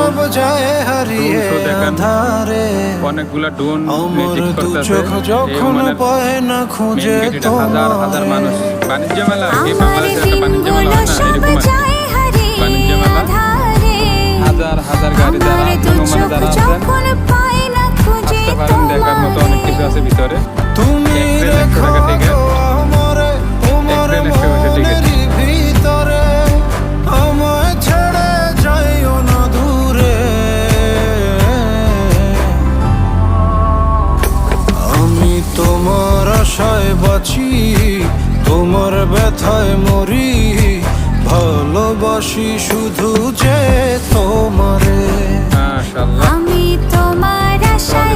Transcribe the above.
সব যায় হারিয়ে ধারে অনেকগুলা ড্রোন আমার ঠিক দু করতেছে চোখ যখন পায় না খুঁজে হাজার হাজার মানুষ তোমায় বাণিজ্য মেলা কি বাংলাদেশে একটা বাণিজ্য মেলা হয় না এরকম আর কি। বাণিজ্য মেলা হাজার হাজার গাড়ি যারা মানে যারা আছেন আসতে পারেন, দেখার মতো অনেক কিছু আছে ভিতরে। তুমি এক ট্রেন 100 রেখো টাকা টিকিট, আমারে তোমার এক ট্রেন 100 টাকা টিকিট। মনেরই ভিতরে আমায় ছেড়ে যাইও না দূরে আমি তোমার আশায় বাঁচি তোমার ব্যথায় মরি ভালোবাসি শুধু যে তোমারে মাশাআল্লাহ। আমি তোমার আশায়